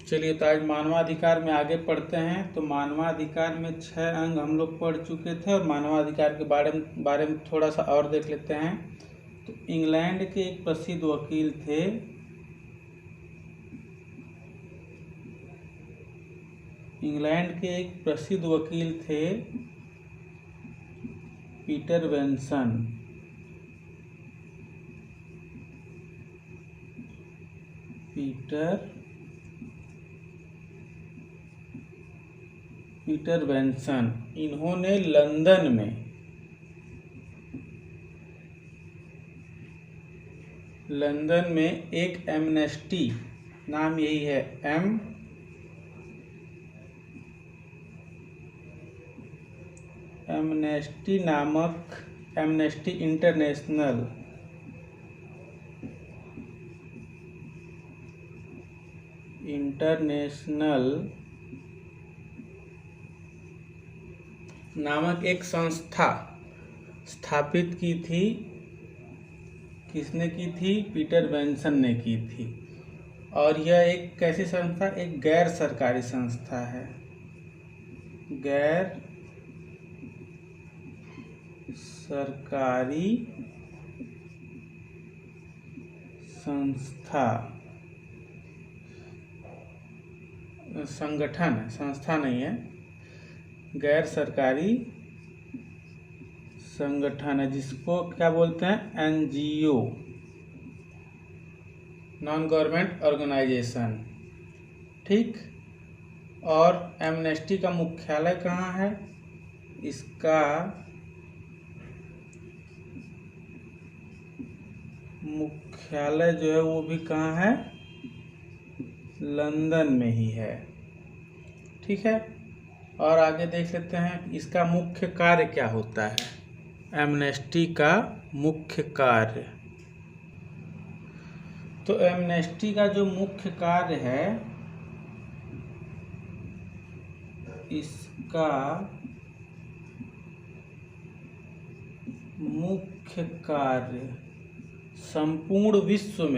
चलिए, तो आज मानवाधिकार में आगे पढ़ते हैं। तो मानवाधिकार में 6 अंग हम लोग पढ़ चुके थे और मानवाधिकार के बारे में थोड़ा सा और देख लेते हैं। तो इंग्लैंड के एक प्रसिद्ध वकील थे पीटर बेंसन। पीटर बेंसन इन्होंने लंदन में एक एमनेस्टी, नाम यही है एमनेस्टी नामक, एमनेस्टी इंटरनेशनल नामक एक संस्था स्थापित की थी। किसने की थी? पीटर बेंसन ने की थी। और यह एक कैसी संस्था? एक गैर सरकारी संस्था है। गैर सरकारी संगठन, संस्था नहीं है, गैर सरकारी संगठन है, जिसको क्या बोलते हैं? NGO, non government organisation. ठीक। और एमनेस्टी का मुख्यालय कहाँ है? इसका मुख्यालय जो है वो भी कहाँ है? लंदन में ही है। ठीक है। और आगे देख लेते हैं इसका मुख्य कार्य क्या होता है। एमनेस्टी का मुख्य कार्य, तो एमनेस्टी का जो मुख्य कार्य है, इसका मुख्य कार्य संपूर्ण विश्व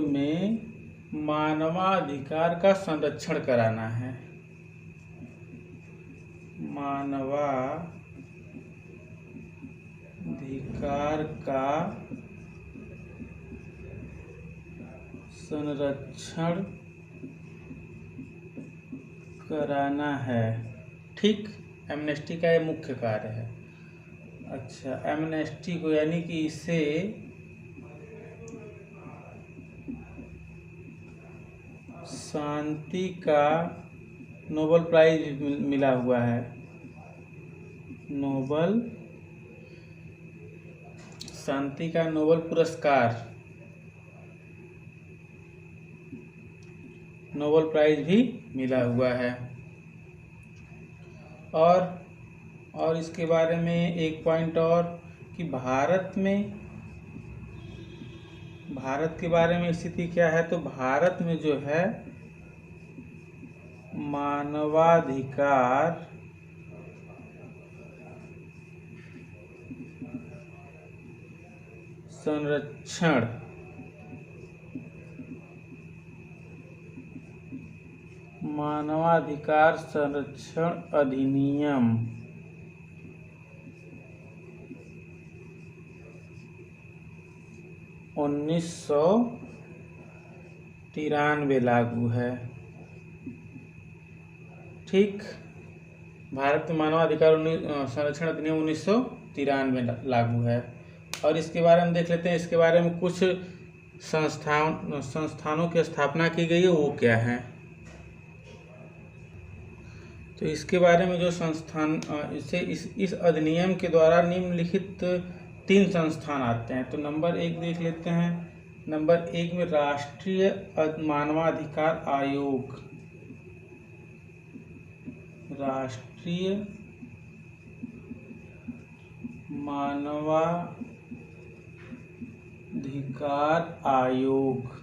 में मानवाधिकार का संरक्षण कराना है। मानवाधिकार का संरक्षण कराना है। ठीक। एमनेस्टी का ये मुख्य कार्य है। अच्छा, एमनेस्टी को यानी कि इसे शांति का नोबेल प्राइज मिला हुआ है। शांति का नोबेल पुरस्कार, नोबेल प्राइज भी मिला हुआ है। और इसके बारे में एक पॉइंट और कि भारत के बारे में स्थिति क्या है। तो भारत में जो है मानवाधिकार संरक्षण अधिनियम 1993 लागू है। ठीक। भारत में मानवाधिकार संरक्षण अधिनियम 1993 लागू है। और इसके बारे में देख लेते हैं। इसके बारे में कुछ संस्थानों की स्थापना की गई है, वो क्या है। तो इसके बारे में जो संस्थान इस अधिनियम के द्वारा निम्नलिखित 3 संस्थान आते हैं। तो नंबर 1 देख लेते हैं। नंबर 1 में राष्ट्रीय मानवाधिकार आयोग, राष्ट्रीय मानवाधिकार आयोग,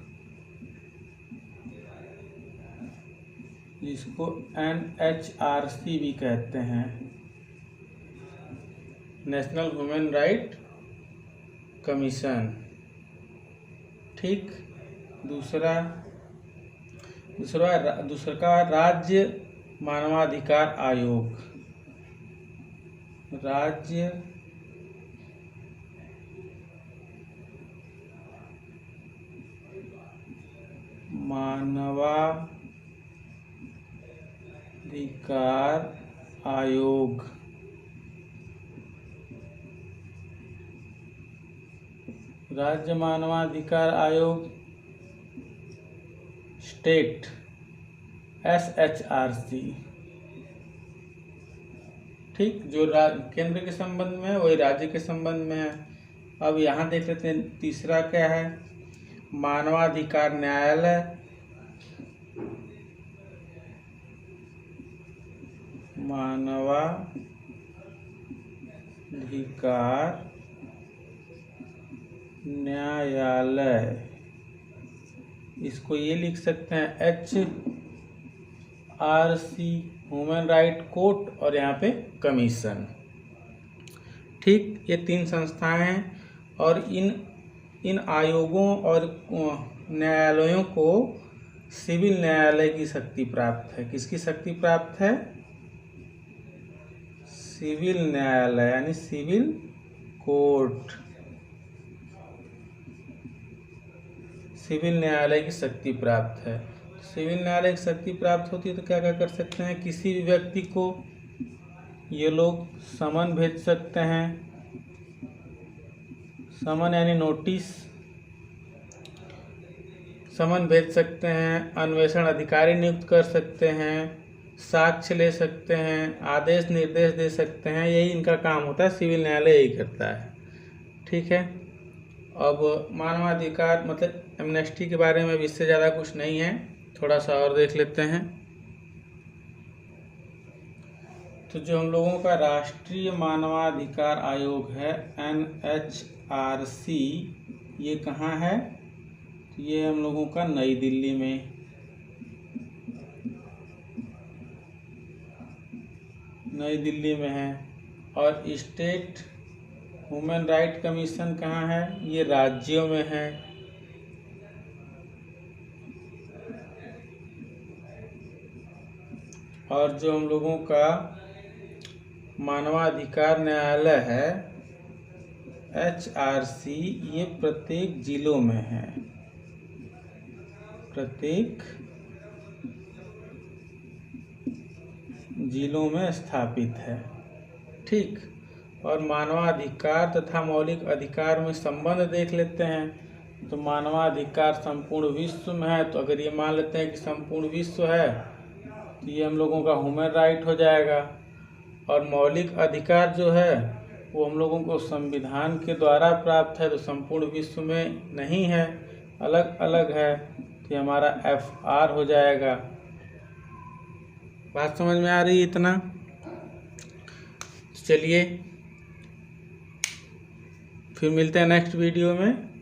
जिसको NHRC भी कहते हैं। National human right commission. ठीक। दूसरा राज्य मानवाधिकार आयोग। राज्य मानवाधिकार आयोग। राज्य मानवाधिकार आयोग स्टेट SHRC। ठीक। जो केंद्र के संबंध में है वही राज्य के संबंध में है। अब यहाँ देख लेते हैं तीसरा क्या है, मानवाधिकार न्यायालय। मानवाधिकार न्यायालय, इसको ये लिख सकते हैं HRC, ह्यूमन राइट कोर्ट, और यहाँ पे कमीशन। ठीक। ये 3 संस्थाएं हैं और इन आयोगों और न्यायालयों को सिविल न्यायालय की शक्ति प्राप्त है। किसकी शक्ति प्राप्त है? सिविल न्यायालय यानी सिविल कोर्ट। सिविल न्यायालय की शक्ति प्राप्त है। सिविल न्यायालय की शक्ति प्राप्त होती है तो क्या क्या कर सकते हैं, किसी भी व्यक्ति को ये लोग समन भेज सकते हैं। समन यानी नोटिस, समन भेज सकते हैं, अन्वेषण अधिकारी नियुक्त कर सकते हैं, साक्ष्य ले सकते हैं, आदेश निर्देश दे सकते हैं। यही इनका काम होता है, सिविल न्यायालय यही करता है। ठीक है। अब मानवाधिकार मतलब एमनेस्टी के बारे में इससे ज़्यादा कुछ नहीं है, थोड़ा सा और देख लेते हैं। तो जो हम लोगों का राष्ट्रीय मानवाधिकार आयोग है NHRC, ये कहाँ है? तो ये हम लोगों का नई दिल्ली में, नई दिल्ली में है। और स्टेट ह्यूमन राइट कमीशन कहाँ है? ये राज्यों में है। और जो हम लोगों का मानवाधिकार न्यायालय है HRC, ये प्रत्येक जिलों में है, प्रत्येक जिलों में स्थापित है। ठीक। और मानवाधिकार तथा मौलिक अधिकार में संबंध देख लेते हैं। तो मानवाधिकार संपूर्ण विश्व में है, तो अगर ये मान लेते हैं कि संपूर्ण विश्व है तो ये हम लोगों का ह्यूमन राइट हो जाएगा। और मौलिक अधिकार जो है वो हम लोगों को संविधान के द्वारा प्राप्त है, तो संपूर्ण विश्व में नहीं है, अलग अलग है, तो ये हमारा FR हो जाएगा। बात समझ में आ रही है इतना? चलिए फिर मिलते हैं नेक्स्ट वीडियो में।